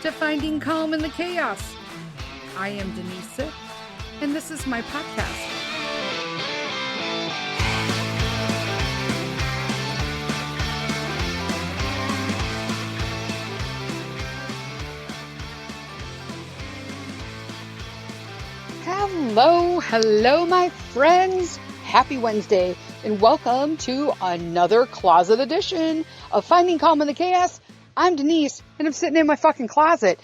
to finding calm in the chaos. I am Denise Sith, and this is my podcast. Hello, my friends. Happy Wednesday, and welcome to another closet edition of Finding Calm in the Chaos. I'm Denise, and I'm sitting in my fucking closet.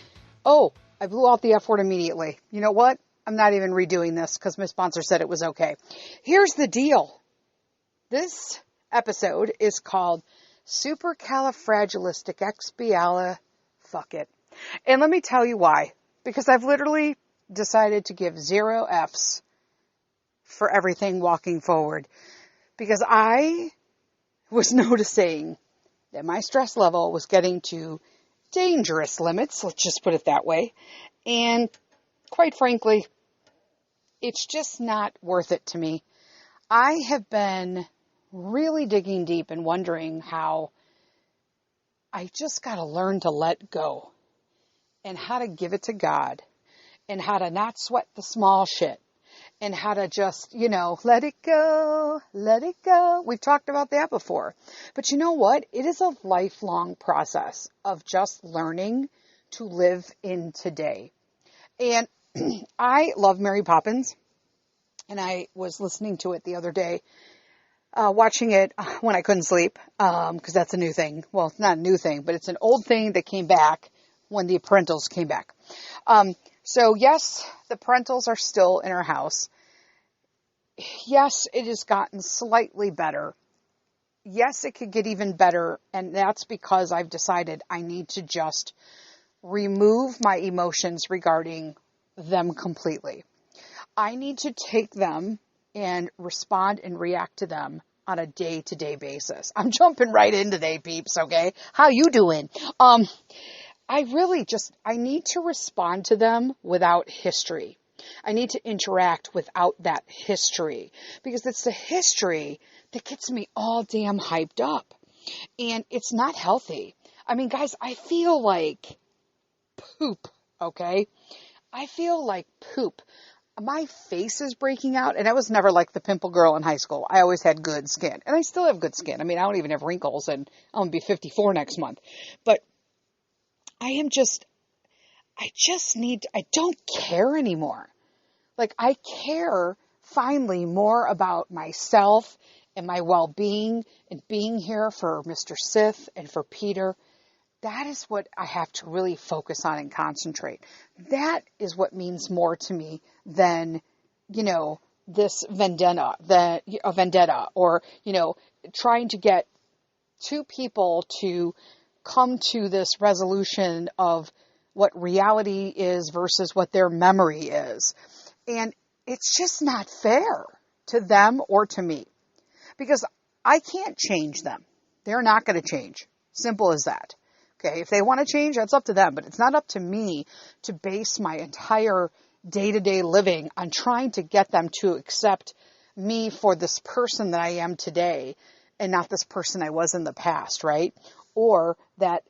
Oh, I blew out the F word immediately. You know what? I'm not even redoing this because my sponsor said it was okay. Here's the deal. This episode is called Supercalifragilisticexpialifuckit. And let me tell you why. Because I've literally decided to give 0 Fs for everything walking forward. Because I was noticing that my stress level was getting to dangerous limits, let's just put it that way. And quite frankly, it's just not worth it to me. I have been really digging deep and wondering how I just got to learn to let go and how to give it to God and how to not sweat the small shit and how to just, let it go, let it go. We've talked about that before. But you know what? It is a lifelong process of just learning to live in today. And I love Mary Poppins. And I was listening to it the other day, watching it when I couldn't sleep, because that's a new thing. Well, it's not a new thing, but it's an old thing that came back when the parentals came back. So yes, the parentals are still in our house. Yes, it has gotten slightly better. Yes, it could get even better. And that's because I've decided I need to just remove my emotions regarding them completely. I need to take them and respond and react to them on a day-to-day basis. I'm jumping right in today, peeps, okay? How you doing? I need to respond to them without history. I need to interact without that history because it's the history that gets me all damn hyped up and it's not healthy. I mean, guys, I feel like poop, okay? I feel like poop. My face is breaking out, and I was never like the pimple girl in high school. I always had good skin, and I still have good skin. I mean, I don't even have wrinkles, and I'm going to be 54 next month. But I don't care anymore. Like, I care finally more about myself and my well-being and being here for Mr. Sith and for Peter. That is what I have to really focus on and concentrate. That is what means more to me than, this vendetta or, trying to get two people to come to this resolution of what reality is versus what their memory is. And it's just not fair to them or to me because I can't change them. They're not going to change. Simple as that. Okay, if they want to change, that's up to them, but it's not up to me to base my entire day-to-day living on trying to get them to accept me for this person that I am today and not this person I was in the past, right? Or that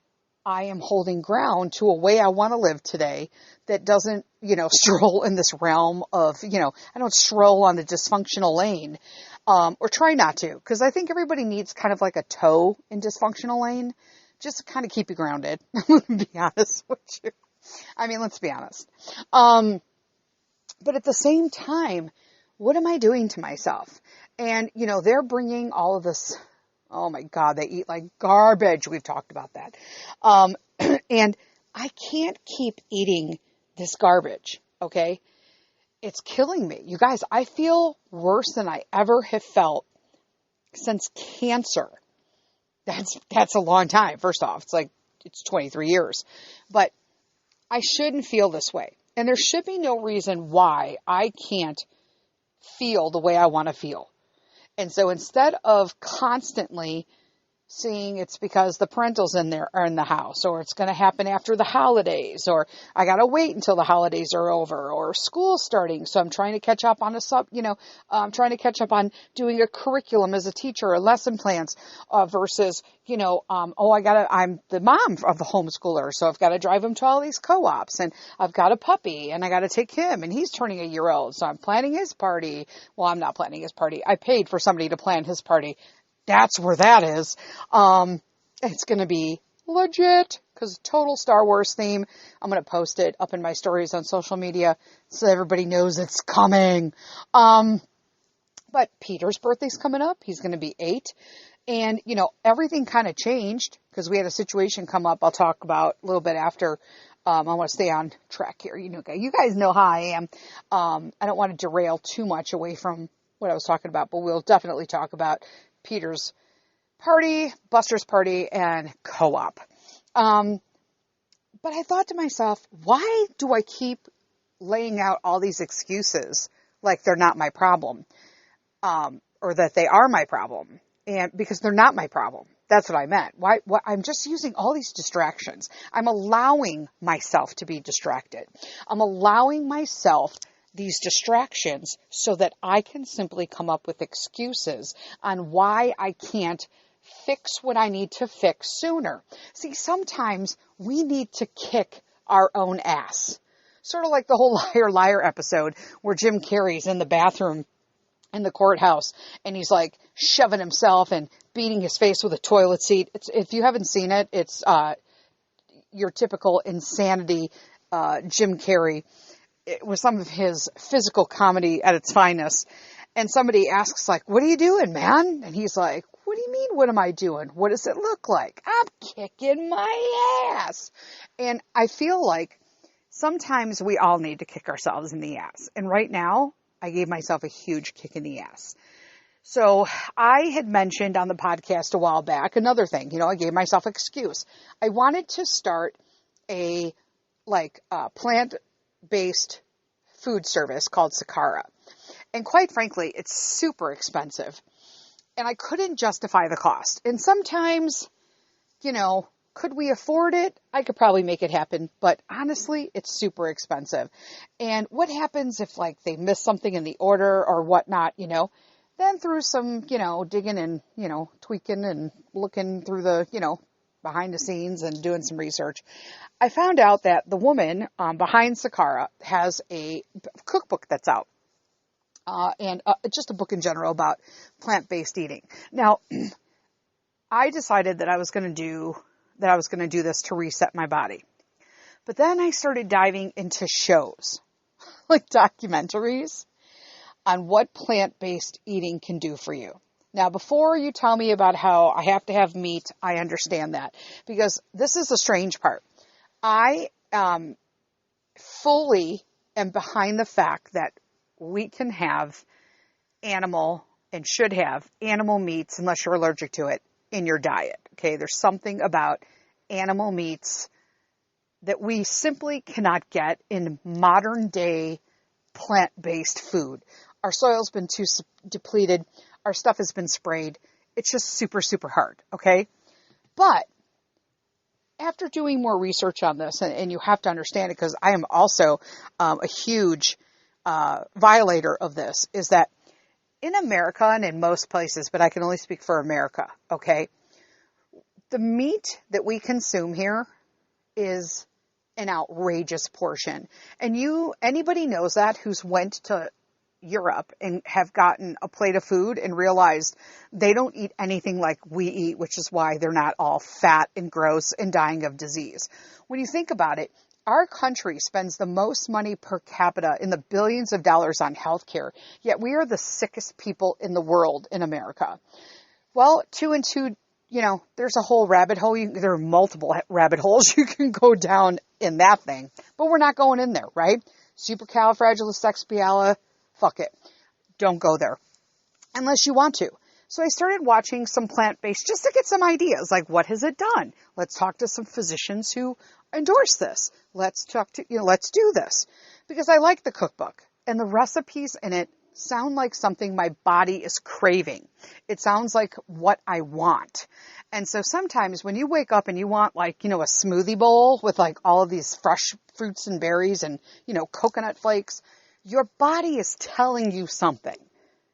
I am holding ground to a way I want to live today that doesn't, stroll in this realm of, I don't stroll on the dysfunctional lane, or try not to, because I think everybody needs kind of like a toe in dysfunctional lane. Just to kind of keep you grounded. To be honest with you. I mean, let's be honest. But at the same time, what am I doing to myself? And, they're bringing all of this. Oh my God, they eat like garbage. We've talked about that. And I can't keep eating this garbage. Okay. It's killing me. You guys, I feel worse than I ever have felt since cancer. That's a long time. First off, it's 23 years, but I shouldn't feel this way. And there should be no reason why I can't feel the way I want to feel. And so instead of constantly seeing it's because the parentals are in the house, or it's going to happen after the holidays, or I got to wait until the holidays are over, or school's starting. So I'm trying to catch up on I'm trying to catch up on doing a curriculum as a teacher or lesson plans, versus, I'm the mom of the homeschooler. So I've got to drive him to all these co-ops, and I've got a puppy and I got to take him, and he's turning a year old. So I'm planning his party. Well, I'm not planning his party. I paid for somebody to plan his party. That's where that is. It's going to be legit because total Star Wars theme. I'm going to post it up in my stories on social media so everybody knows it's coming. But Peter's birthday's coming up. He's going to be 8. And, everything kind of changed because we had a situation come up I'll talk about a little bit after. I want to stay on track here. You guys know how I am. I don't want to derail too much away from what I was talking about, but we'll definitely talk about Peter's party, Buster's party, and co-op. But I thought to myself, why do I keep laying out all these excuses like they're not my problem, or that they are my problem? And because they're not my problem. That's what I meant. Why I'm just using all these distractions. I'm allowing myself to be distracted. I'm allowing myself these distractions so that I can simply come up with excuses on why I can't fix what I need to fix sooner. See, sometimes we need to kick our own ass. Sort of like the whole Liar Liar episode where Jim Carrey's in the bathroom in the courthouse and he's like shoving himself and beating his face with a toilet seat. If you haven't seen it, it's your typical insanity Jim Carrey. It was some of his physical comedy at its finest. And somebody asks, like, what are you doing, man? And he's like, what do you mean, what am I doing? What does it look like? I'm kicking my ass. And I feel like sometimes we all need to kick ourselves in the ass. And right now, I gave myself a huge kick in the ass. So I had mentioned on the podcast a while back, another thing, I gave myself an excuse. I wanted to start a plant-based food service called Sakara. And quite frankly, it's super expensive. And I couldn't justify the cost. And sometimes, could we afford it? I could probably make it happen. But honestly, it's super expensive. And what happens if they miss something in the order or whatnot, then through some, digging and, tweaking and looking through the, behind the scenes and doing some research, I found out that the woman behind Sakara has a cookbook that's out. And just a book in general about plant-based eating. Now, I decided that I was going to do this to reset my body. But then I started diving into shows, like documentaries, on what plant-based eating can do for you. Now, before you tell me about how I have to have meat, I understand that. Because this is the strange part. I fully am behind the fact that we can have animal and should have animal meats, unless you're allergic to it, in your diet. Okay, there's something about animal meats that we simply cannot get in modern day plant-based food. Our soil's been too depleted. Our stuff has been sprayed. It's just super, super hard. Okay. But after doing more research on this, and you have to understand it because I am also a huge violator of this, is that in America and in most places, but I can only speak for America. Okay. The meat that we consume here is an outrageous portion. And anybody knows that who's went to Europe and have gotten a plate of food and realized they don't eat anything like we eat, which is why they're not all fat and gross and dying of disease. When you think about it, our country spends the most money per capita in the billions of dollars on healthcare, yet we are the sickest people in the world in America. Well, 2 and 2, there's a whole rabbit hole. There are multiple rabbit holes you can go down in that thing, but we're not going in there, right? Supercalifragilisticexpialifuckit. Don't go there unless you want to. So I started watching some plant-based just to get some ideas, like what has it done? Let's talk to some physicians who endorse this. Let's do this because I like the cookbook and the recipes in it sound like something my body is craving. It sounds like what I want. And so sometimes when you wake up and you want like, a smoothie bowl with like all of these fresh fruits and berries and, coconut flakes, your body is telling you something,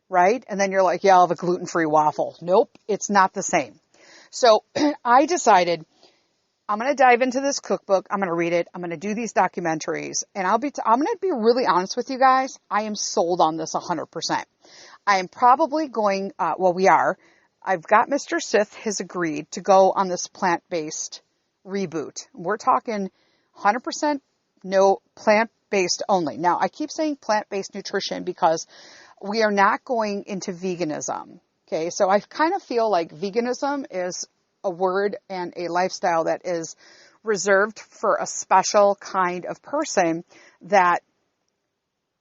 right? And then you're like, yeah, I'll have a gluten-free waffle. Nope, it's not the same. So I decided I'm going to dive into this cookbook. I'm going to read it. I'm going to do these documentaries, and I'm going to be really honest with you guys. I am sold on this 100%. I am probably going, we are. I've got Mr. Sith has agreed to go on this plant-based reboot. We're talking 100% no plant-based only. Now, I keep saying plant-based nutrition because we are not going into veganism. Okay, so I kind of feel like veganism is a word and a lifestyle that is reserved for a special kind of person that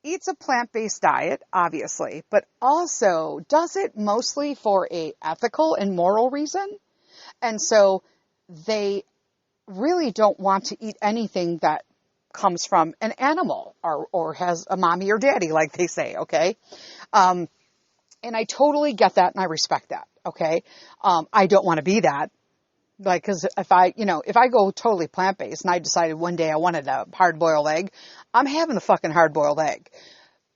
eats a plant-based diet, obviously, but also does it mostly for a ethical and moral reason. And so they really don't want to eat anything that comes from an animal or has a mommy or daddy, like they say, okay? And I totally get that and I respect that, okay? I don't want to be that. Like, cause if I go totally plant-based and I decided one day I wanted a hard-boiled egg, I'm having a fucking hard-boiled egg.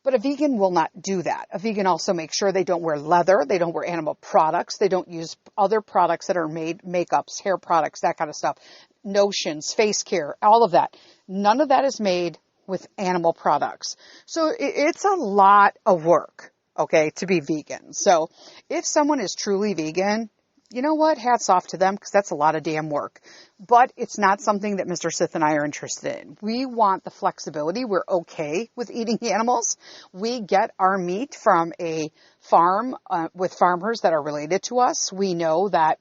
But a vegan will not do that. A vegan also makes sure they don't wear leather. They don't wear animal products. They don't use other products that are made, makeups, hair products, that kind of stuff. Notions, face care, all of that. None of that is made with animal products. So it's a lot of work, okay, to be vegan. So if someone is truly vegan, you know what? Hats off to them because that's a lot of damn work. But it's not something that Mr. Sith and I are interested in. We want the flexibility. We're okay with eating animals. We get our meat from a farm with farmers that are related to us. We know that,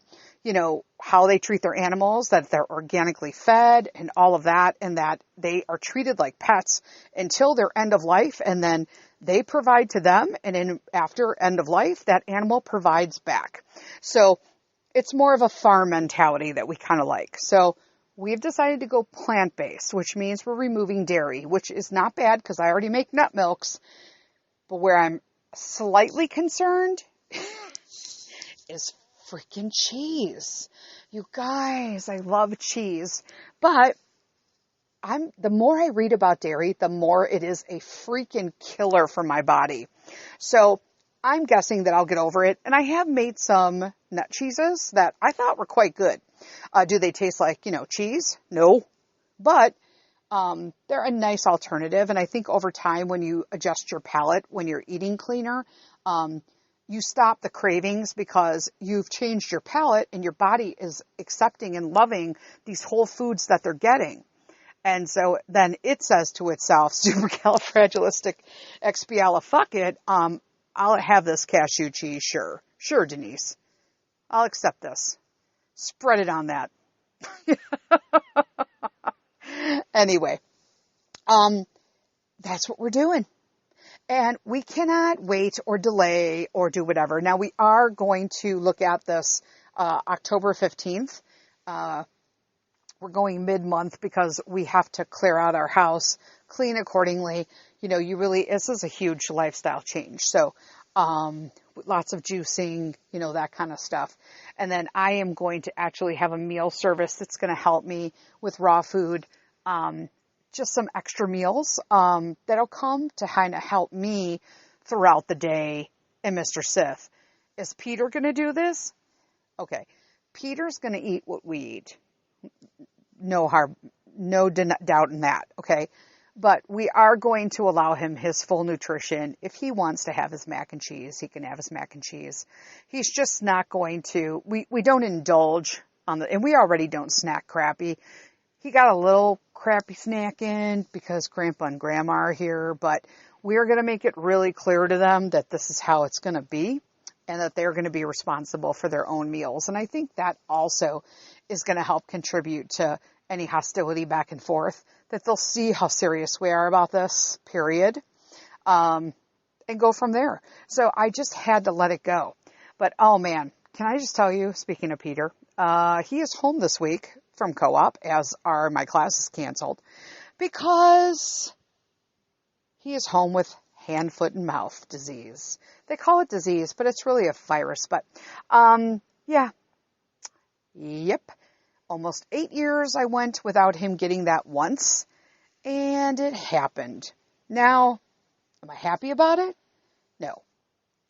how they treat their animals, that they're organically fed and all of that, and that they are treated like pets until their end of life. And then they provide to them. And after end of life, that animal provides back. So it's more of a farm mentality that we kind of like. So we've decided to go plant-based, which means we're removing dairy, which is not bad because I already make nut milks. But where I'm slightly concerned is freaking cheese. You guys, I love cheese. But the more I read about dairy, the more it is a freaking killer for my body. So I'm guessing that I'll get over it. And I have made some nut cheeses that I thought were quite good. Do they taste like, cheese? No. But they're a nice alternative. And I think over time, when you adjust your palate, when you're eating cleaner, you stop the cravings because you've changed your palate and your body is accepting and loving these whole foods that they're getting. And so then it says to itself, Supercalifragilisticexpialifuckit, I'll have this cashew cheese, sure. Sure, Denise. I'll accept this. Spread it on that. Anyway, that's what we're doing. And we cannot wait or delay or do whatever. Now, we are going to look at this October 15th. We're going mid-month because we have to clear out our house, clean accordingly. This is a huge lifestyle change. So, lots of juicing, that kind of stuff. And then I am going to actually have a meal service that's going to help me with raw food. Just some extra meals, that'll come to kind of help me throughout the day. And Mr. Sith, is Peter going to do this? Okay. Peter's going to eat what we eat. No doubt in that. Okay. But we are going to allow him his full nutrition. If he wants to have his mac and cheese, he can have his mac and cheese. He's just not going to, we don't indulge and we already don't snack crappy. He got a little crappy snack in because Grandpa and Grandma are here, but we're going to make it really clear to them that this is how it's going to be and that they're going to be responsible for their own meals. And I think that also is going to help contribute to any hostility back and forth, that they'll see how serious we are about this, period, and go from there. So I just had to let it go. But, oh man, can I just tell you, speaking of Peter, he is home this week from co-op, as are my classes canceled, because he is home with hand, foot, and mouth disease. They call it disease, but it's really a virus. But yeah, yep. Almost 8 years I went without him getting that once, and it happened. Now, am I happy about it? No.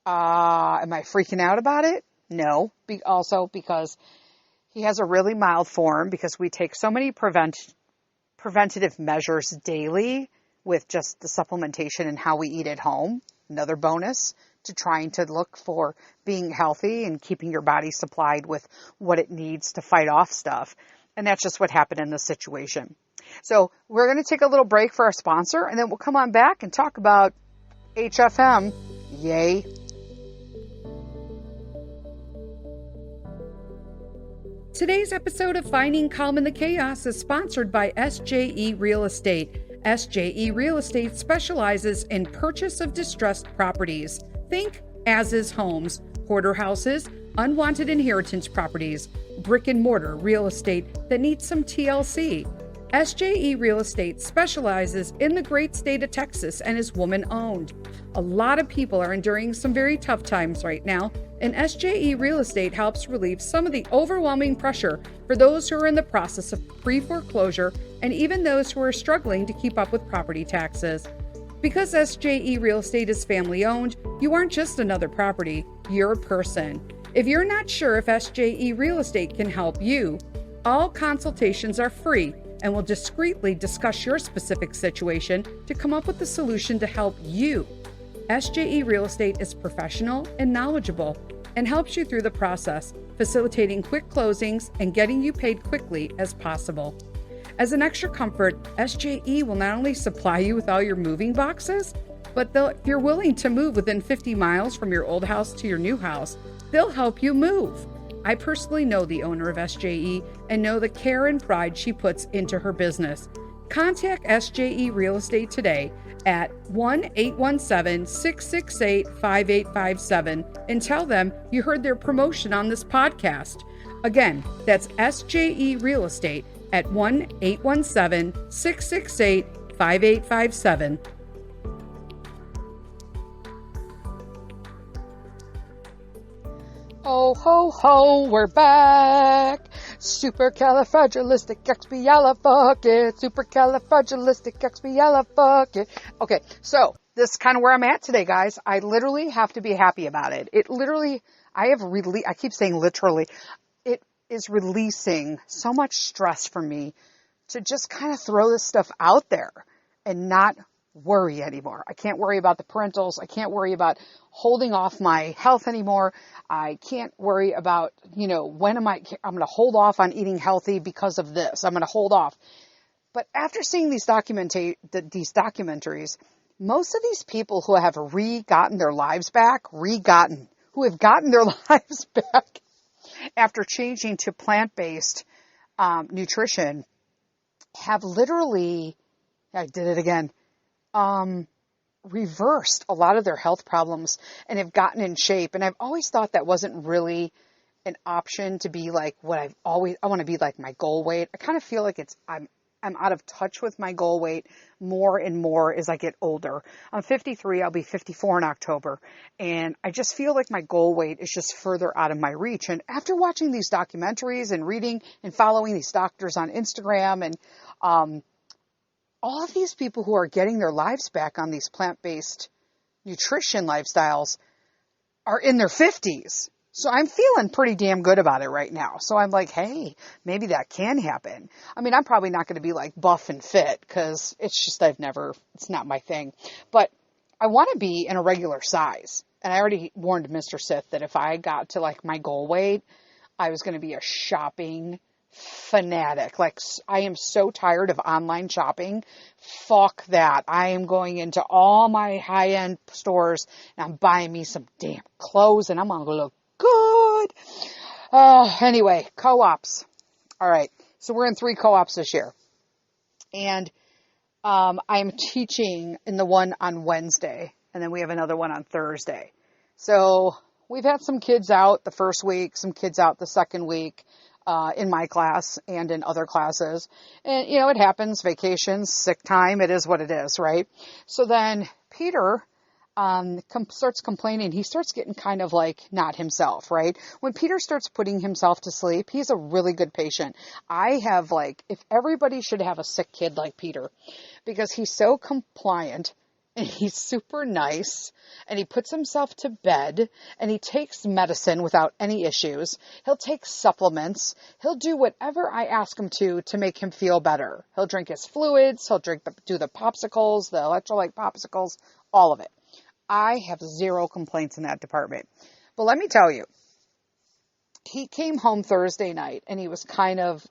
Am I freaking out about it? No. Also because he has a really mild form, because we take so many preventative measures daily with just the supplementation and how we eat at home. Another bonus to trying to look for being healthy and keeping your body supplied with what it needs to fight off stuff. And that's just what happened in this situation. So we're going to take a little break for our sponsor, and then we'll come on back and talk about HFM. Yay. Today's episode of Finding Calm in the Chaos is sponsored by SJE Real Estate. SJE Real Estate specializes in purchase of distressed properties. Think as-is homes, hoarder houses, unwanted inheritance properties, brick and mortar real estate that needs some TLC. SJE Real Estate specializes in the great state of Texas and is woman-owned. A lot of people are enduring some very tough times right now, and SJE Real Estate helps relieve some of the overwhelming pressure for those who are in the process of pre-foreclosure and even those who are struggling to keep up with property taxes. Because SJE Real Estate is family-owned, you aren't just another property, you're a person. If you're not sure if SJE Real Estate can help you, all consultations are free and will discreetly discuss your specific situation to come up with a solution to help you. SJE Real Estate is professional and knowledgeable and helps you through the process, facilitating quick closings and getting you paid quickly as possible. As an extra comfort, SJE will not only supply you with all your moving boxes, but if you're willing to move within 50 miles from your old house to your new house, they'll help you move. I personally know the owner of SJE and know the care and pride she puts into her business. Contact SJE Real Estate today at 1-817-668-5857 and tell them you heard their promotion on this podcast. Again, that's SJE Real Estate at 1-817-668-5857. Oh, ho, ho, we're back. Supercalifragilisticexpialifuckit. Supercalifragilisticexpialifuckit. Okay, so this is kind of where I'm at today, guys. I literally have to be happy about it. I keep saying literally, it is releasing so much stress for me to just kind of throw this stuff out there and not worry anymore. I can't worry about the parentals. I can't worry about holding off my health anymore. I can't worry about, I'm going to hold off on eating healthy because of this. I'm going to hold off. But after seeing these documentaries, most of these people who have who have gotten their lives back after changing to plant-based nutrition have literally, I did it again, reversed a lot of their health problems and have gotten in shape. And I've always thought that wasn't really an option to be like I want to be like my goal weight. I kind of feel like I'm out of touch with my goal weight more and more as I get older. I'm 53. I'll be 54 in October. And I just feel like my goal weight is just further out of my reach. And after watching these documentaries and reading and following these doctors on Instagram and, all of these people who are getting their lives back on these plant-based nutrition lifestyles are in their 50s. So I'm feeling pretty damn good about it right now. So I'm like, hey, maybe that can happen. I mean, I'm probably not going to be like buff and fit because it's not my thing. But I want to be in a regular size. And I already warned Mr. Sith that if I got to like my goal weight, I was going to be a shopping fanatic. Like, I am so tired of online shopping. Fuck that. I am going into all my high-end stores and I'm buying me some damn clothes and I'm going to look good. Anyway, co-ops. All right. So we're in 3 co-ops this year. And I'm teaching in the one on Wednesday. And then we have another one on Thursday. So we've had some kids out the first week, some kids out the second week. In my class and in other classes. And, it happens, vacations, sick time, it is what it is, right? So then Peter starts complaining, he starts getting kind of like not himself, right? When Peter starts putting himself to sleep, he's a really good patient. I have like, if everybody should have a sick kid like Peter, because he's so compliant and he's super nice and he puts himself to bed and he takes medicine without any issues. He'll take supplements. He'll do whatever I ask him to make him feel better. He'll drink his fluids. He'll do the popsicles, the electrolyte popsicles, all of it. I have zero complaints in that department. But let me tell you, he came home Thursday night and he was kind of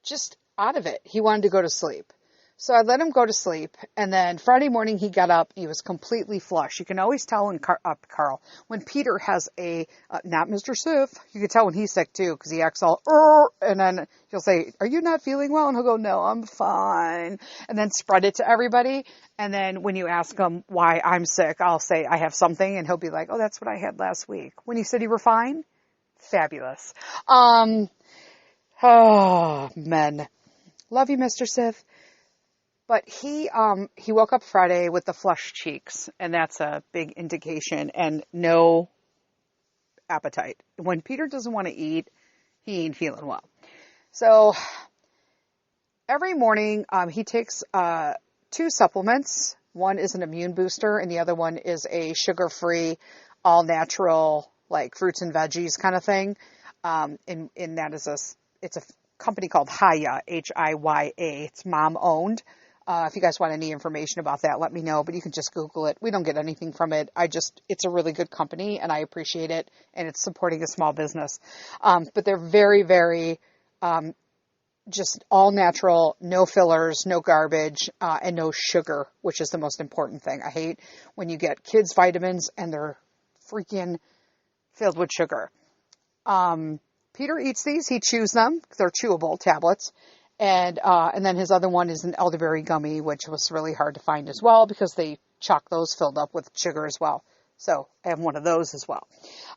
just out of it. He wanted to go to sleep. So I let him go to sleep. And then Friday morning he got up. He was completely flush. You can always tell when Carl, when Peter has not Mr. Sith, you can tell when he's sick too, because he acts all, and then he'll say, are you not feeling well? And he'll go, no, I'm fine. And then spread it to everybody. And then when you ask him why I'm sick, I'll say I have something. And he'll be like, oh, that's what I had last week. When you said you were fine? Fabulous. Oh, men. Love you, Mr. Sith. But he woke up Friday with the flushed cheeks, and that's a big indication, and no appetite. When Peter doesn't want to eat, he ain't feeling well. So every morning he takes 2 supplements. One is an immune booster, and the other one is a sugar-free, all-natural, like fruits and veggies kind of thing. And that is it's a company called Hiya, H-I-Y-A. It's mom-owned. If you guys want any information about that, let me know, but you can just Google it. We don't get anything from it. It's a really good company and I appreciate it. And it's supporting a small business. But they're very, very, just all natural, no fillers, no garbage, and no sugar, which is the most important thing. I hate when you get kids' vitamins and they're freaking filled with sugar. Peter eats these. He chews them. They're chewable tablets. And then his other one is an elderberry gummy, which was really hard to find as well because they chock those filled up with sugar as well. So I have one of those as well.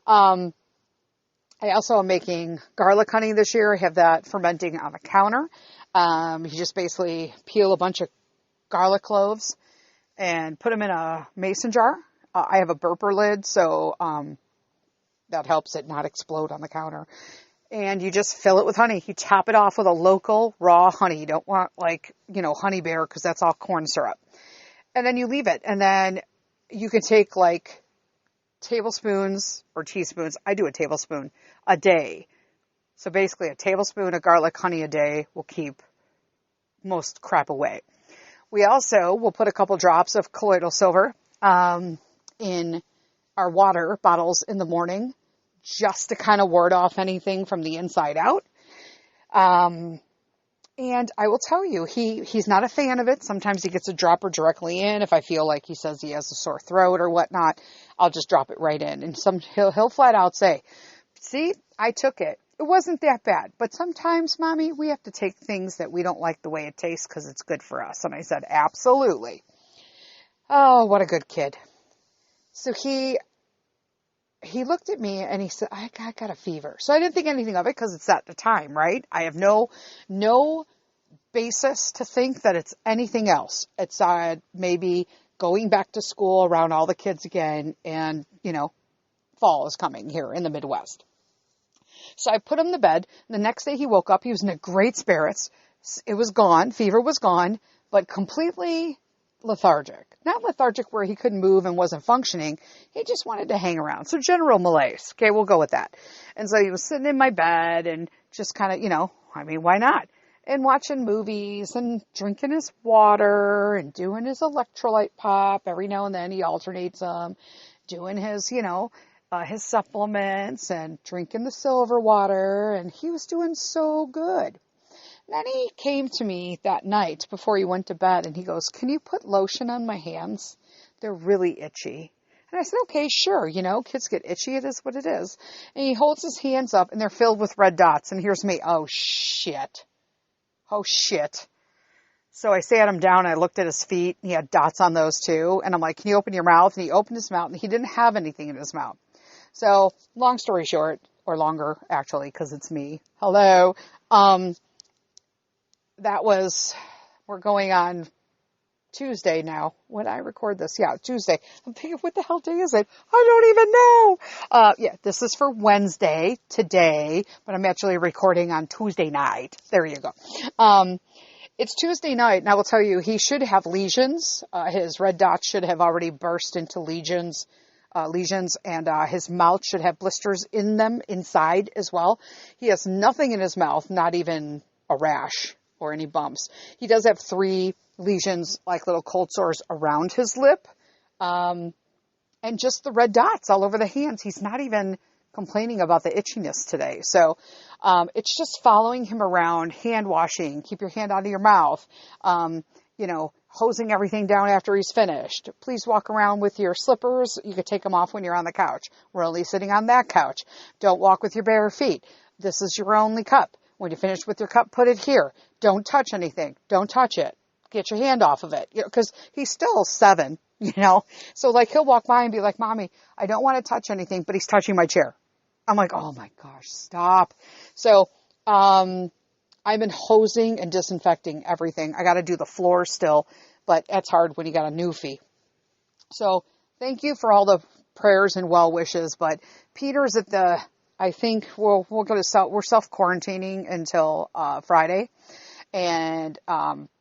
I also am making garlic honey this year. I have that fermenting on the counter. You just basically peel a bunch of garlic cloves and put them in a mason jar. I have a burper lid, so that helps it not explode on the counter. And you just fill it with honey. You top it off with a local raw honey. You don't want Honey Bear because that's all corn syrup. And then you leave it. And then you can take tablespoons or teaspoons. I do a tablespoon a day. So basically a tablespoon of garlic honey a day will keep most crap away. We also will put a couple drops of colloidal silver in our water bottles in the morning, just to kind of ward off anything from the inside out. And I will tell you, he's not a fan of it. Sometimes he gets a dropper directly in. If I feel like he says he has a sore throat or whatnot, I'll just drop it right in. And he'll flat out say, see, I took it. It wasn't that bad. But sometimes, Mommy, we have to take things that we don't like the way it tastes because it's good for us. And I said, absolutely. Oh, what a good kid. So he looked at me and he said, I got a fever. So I didn't think anything of it because it's at the time, right? I have no basis to think that it's anything else. It's maybe going back to school around all the kids again and, fall is coming here in the Midwest. So I put him to bed. The next day he woke up. He was in a great spirits. It was gone. Fever was gone, but completely lethargic. Not lethargic where he couldn't move and wasn't functioning. He just wanted to hang around. So general malaise. Okay, we'll go with that. And so he was sitting in my bed and just kind of, why not? And watching movies and drinking his water and doing his electrolyte pop. Every now and then he alternates them. Doing his, his supplements and drinking the silver water. And he was doing so good. Then he came to me that night before he went to bed and he goes, can you put lotion on my hands? They're really itchy. And I said, okay, sure. Kids get itchy. It is what it is. And he holds his hands up and they're filled with red dots. And here's me. Oh, shit. So I sat him down and I looked at his feet and he had dots on those too. And I'm like, can you open your mouth? And he opened his mouth and he didn't have anything in his mouth. So long story short, or longer actually, because it's me. Hello. We're going on Tuesday now when I record this. Yeah, Tuesday. I'm thinking, what the hell day is it? I don't even know. Yeah, this is for Wednesday today, but I'm actually recording on Tuesday night. There you go. It's Tuesday night, and I will tell you, he should have lesions. His red dots should have already burst into lesions, and his mouth should have blisters in them inside as well. He has nothing in his mouth, not even a rash or any bumps. He does have 3 lesions, like little cold sores around his lip, and just the red dots all over the hands. He's not even complaining about the itchiness today. So it's just following him around, hand washing, keep your hand out of your mouth, hosing everything down after he's finished. Please walk around with your slippers. You could take them off when you're on the couch. We're only sitting on that couch. Don't walk with your bare feet. This is your only cup. When you finish with your cup, put it here. Don't touch anything. Don't touch it. Get your hand off of it. Because he's still 7, So like he'll walk by and be like, Mommy, I don't want to touch anything, but he's touching my chair. I'm like, oh my gosh, stop. So, I've been hosing and disinfecting everything. I got to do the floor still, but that's hard when you got a newfie. So thank you for all the prayers and well wishes, but Peter's I think we're self-quarantining until, Friday, and,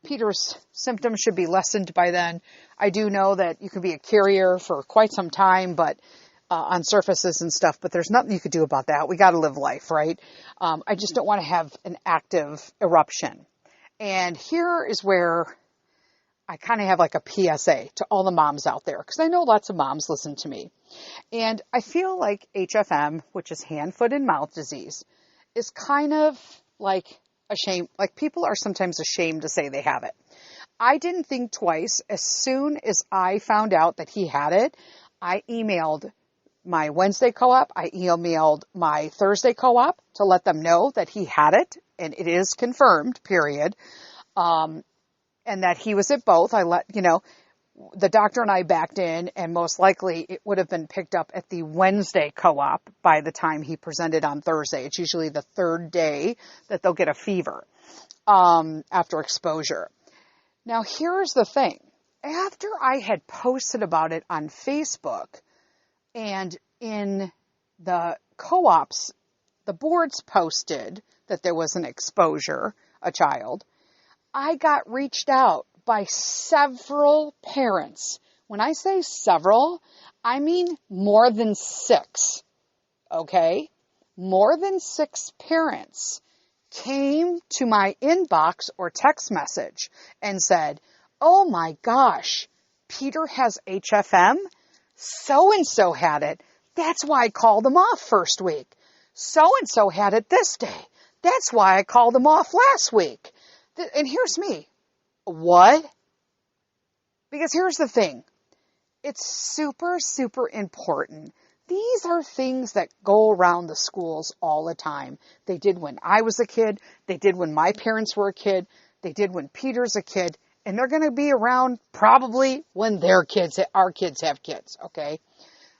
Peter's symptoms should be lessened by then. I do know that you can be a carrier for quite some time, but on surfaces and stuff, but there's nothing you could do about that. We got to live life, right? I just don't want to have an active eruption. And here is where I kind of have like a PSA to all the moms out there, because I know lots of moms listen to me. And I feel like HFM, which is hand, foot, and mouth disease, is kind of like a shame. Like people are sometimes ashamed to say they have it. I didn't think twice. As soon as I found out that he had it, I emailed my Wednesday co-op, I emailed my Thursday co-op to let them know that he had it, and it is confirmed, period. And that he was at both. The doctor and I backed in, and most likely it would have been picked up at the Wednesday co-op by the time he presented on Thursday. It's usually the 3rd day that they'll get a fever, after exposure. Now, here's the thing. After I had posted about it on Facebook, and in the co-ops, the boards posted that there was an exposure, a child, I got reached out by several parents. When I say several, I mean more than 6, okay? More than 6 parents came to my inbox or text message and said, oh my gosh, Peter has HFM? So-and-so had it. That's why I called them off first week. So-and-so had it this day. That's why I called them off last week. And here's me. What? Because here's the thing. It's super, super important. These are things that go around the schools all the time. They did when I was a kid. They did when my parents were a kid. They did when Peter's a kid. And they're going to be around probably when our kids have kids, okay?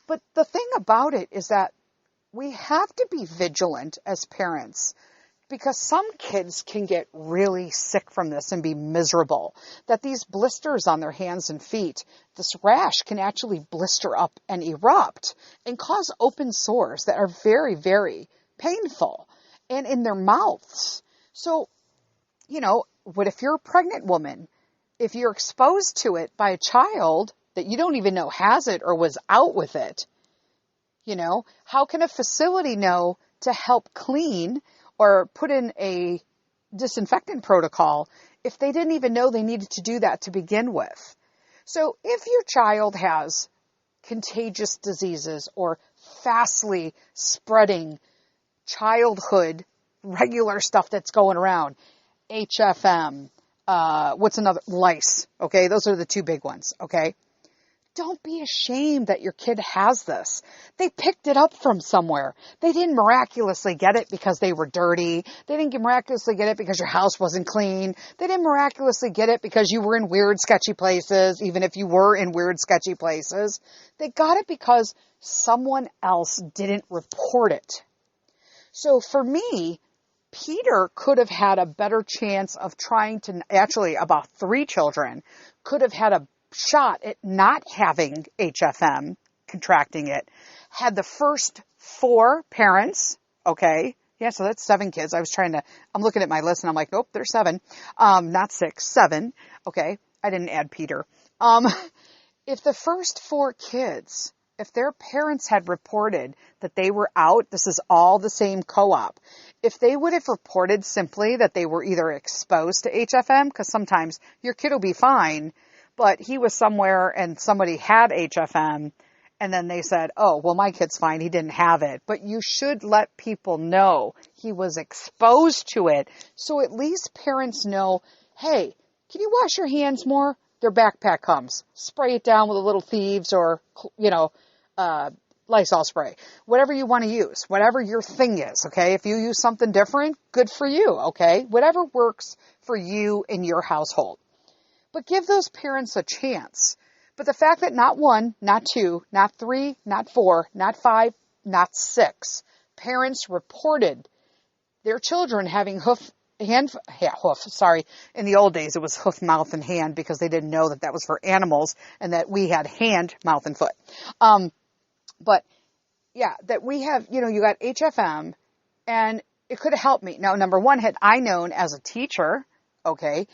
But the thing about it is that we have to be vigilant as parents, because some kids can get really sick from this and be miserable. That these blisters on their hands and feet, this rash can actually blister up and erupt and cause open sores that are very, very painful, and in their mouths. So, what if you're a pregnant woman? If you're exposed to it by a child that you don't even know has it or was out with it, how can a facility know to help clean or put in a disinfectant protocol if they didn't even know they needed to do that to begin with? So if your child has contagious diseases or fastly spreading childhood regular stuff that's going around, HFM, what's another? Lice. Okay. Those are the 2 big ones. Okay. Don't be ashamed that your kid has this. They picked it up from somewhere. They didn't miraculously get it because they were dirty. They didn't miraculously get it because your house wasn't clean. They didn't miraculously get it because you were in weird, sketchy places, even if you were in weird, sketchy places. They got it because someone else didn't report it. So for me, Peter could have had a better chance of actually about 3 children could have had a shot at not having HFM, contracting it, had the first 4 parents, okay, yeah, so that's 7 kids. I'm looking at my list and I'm like, nope, there's 7, not 6, 7, okay, I didn't add Peter. If the first 4 kids, if their parents had reported that they were out, this is all the same co-op, if they would have reported simply that they were either exposed to HFM, because sometimes your kid will be fine, but he was somewhere and somebody had HFM, and then they said, oh, well, my kid's fine, he didn't have it. But you should let people know he was exposed to it, so at least parents know, hey, can you wash your hands more? Their backpack comes. Spray it down with a little thieves or, Lysol spray. Whatever you want to use. Whatever your thing is, okay? If you use something different, good for you, okay? Whatever works for you in your household. But give those parents a chance. But the fact that not 1, not 2, not 3, not 4, not 5, not 6 parents reported their children having in the old days it was hoof, mouth, and hand because they didn't know that was for animals and that we had hand, mouth, and foot. But yeah, that we have, you got HFM and it could have helped me. Now, number 1, had I known as a teacher, okay,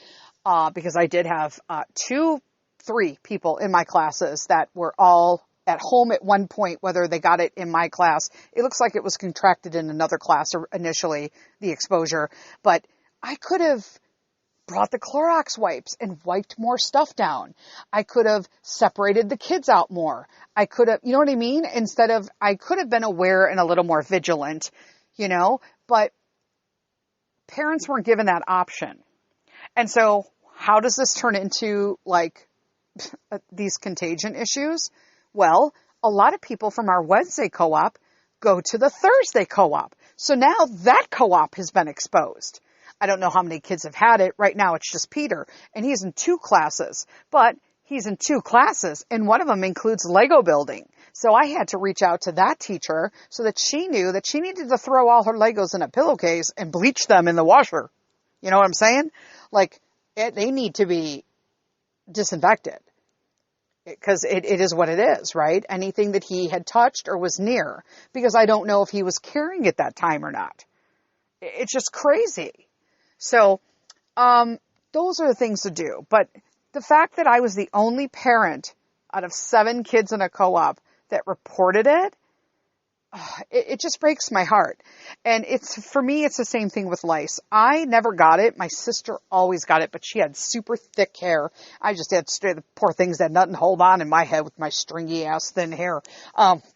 because I did have 3 people in my classes that were all at home at one point, whether they got it in my class. It looks like it was contracted in another class initially, the exposure, but I could have brought the Clorox wipes and wiped more stuff down. I could have separated the kids out more. I could have, you know what I mean? I could have been aware and a little more vigilant, but parents weren't given that option. And so how does this turn into these contagion issues? Well, a lot of people from our Wednesday co-op go to the Thursday co-op. So now that co-op has been exposed. I don't know how many kids have had it. Right now it's just Peter, and he's in 2 classes, but he's in 2 classes, and one of them includes Lego building. So I had to reach out to that teacher so that she knew that she needed to throw all her Legos in a pillowcase and bleach them in the washer. You know what I'm saying? They need to be disinfected because it is what it is, right? Anything that he had touched or was near, because I don't know if he was carrying it that time or not. It's just crazy. So, those are the things to do. But the fact that I was the only parent out of 7 kids in a co-op that reported it, it just breaks my heart. And for me, it's the same thing with lice. I never got it. My sister always got it, but she had super thick hair. I just had the poor things that had nothing to hold on in my head with my stringy ass thin hair.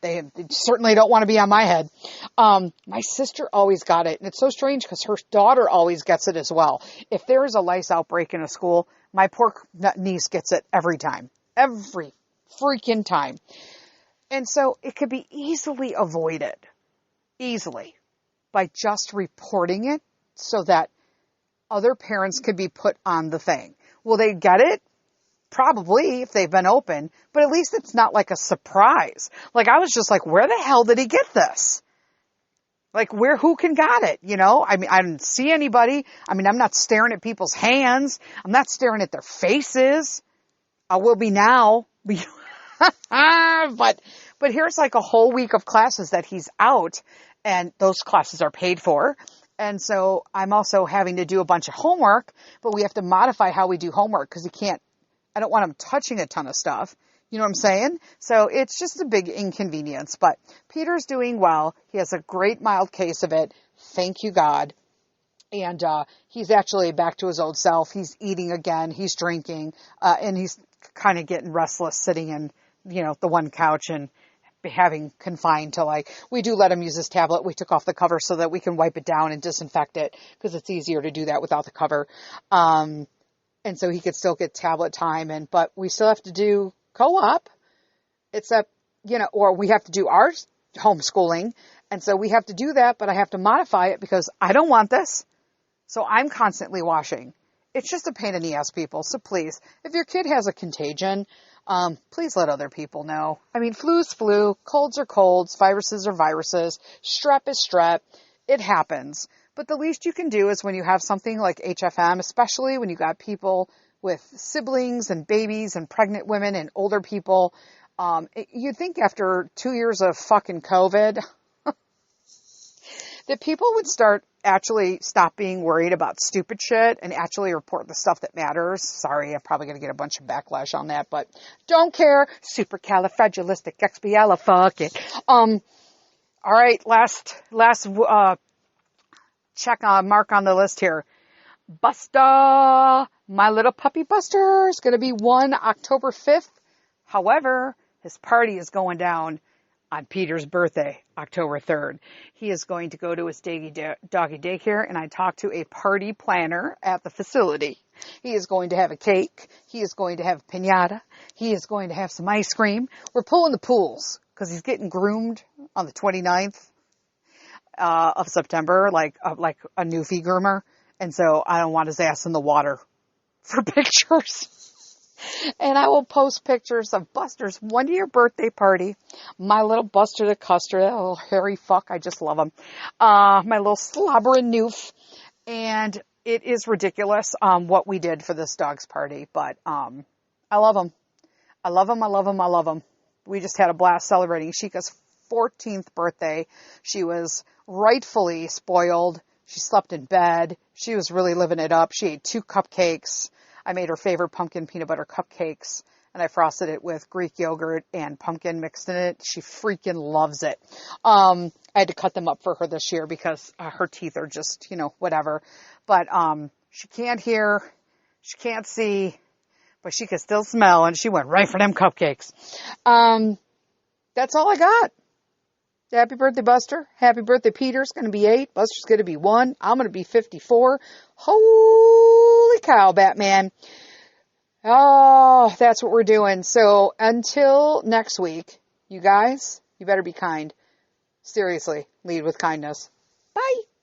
They certainly don't want to be on my head. My sister always got it. And it's so strange because her daughter always gets it as well. If there is a lice outbreak in a school, my poor niece gets it every time. Every freaking time. And so it could be easily avoided, by just reporting it so that other parents could be put on the thing. Will they get it? Probably, if they've been open, but at least it's not like a surprise. I was just like, where the hell did he get this? Who can got it? I mean, I didn't see anybody. I mean, I'm not staring at people's hands. I'm not staring at their faces. I will be now. But here's a whole week of classes that he's out, and those classes are paid for. And so I'm also having to do a bunch of homework, but we have to modify how we do homework because I don't want him touching a ton of stuff. You know what I'm saying? So it's just a big inconvenience, but Peter's doing well. He has a great mild case of it. Thank you, God. And he's actually back to his old self. He's eating again. He's drinking, and he's kind of getting restless sitting in, the one couch and having confined to we do let him use his tablet. We took off the cover so that we can wipe it down and disinfect it because it's easier to do that without the cover. And so he could still get tablet time but we still have to do co-op. Or we have to do our homeschooling. And so we have to do that, but I have to modify it because I don't want this. So I'm constantly washing. It's just a pain in the ass, people. So please, if your kid has a contagion, please let other people know. I mean, flu's flu, colds are colds, viruses are viruses, strep is strep. It happens. But the least you can do is when you have something like HFM, especially when you got people with siblings and babies and pregnant women and older people, you'd think after 2 years of fucking COVID that people would stop being worried about stupid shit and actually report the stuff that matters. Sorry, I'm probably going to get a bunch of backlash on that, but don't care. Supercalifragilisticexpialifuckit. All right, last mark on the list here. Buster, my little puppy Buster, is going to be 1 October 5th. However, his party is going down on Peter's birthday, October 3rd. He is going to go to his doggy daycare, and I talked to a party planner at the facility. He is going to have a cake. He is going to have a piñata. He is going to have some ice cream. We're pulling the pools because he's getting groomed on the 29th of September, like a newfie groomer. And so I don't want his ass in the water for pictures. And I will post pictures of Buster's 1-year birthday party. My little Buster the Custer, that little hairy fuck, I just love him. My little slobbering noof. And it is ridiculous what we did for this dog's party. But I love him. I love him, I love him, I love him. We just had a blast celebrating Chica's 14th birthday. She was rightfully spoiled. She slept in bed. She was really living it up. She ate 2 cupcakes. I made her favorite pumpkin peanut butter cupcakes, and I frosted it with Greek yogurt and pumpkin mixed in it. She freaking loves it. I had to cut them up for her this year because her teeth are just, whatever. But she can't hear, she can't see, but she can still smell, and she went right for them cupcakes. That's all I got. Happy birthday, Buster. Happy birthday, Peter's going to be 8. Buster's going to be 1. I'm going to be 54. Holy cow, Batman. Oh, that's what we're doing. So until next week, you guys, you better be kind. Seriously, lead with kindness. Bye.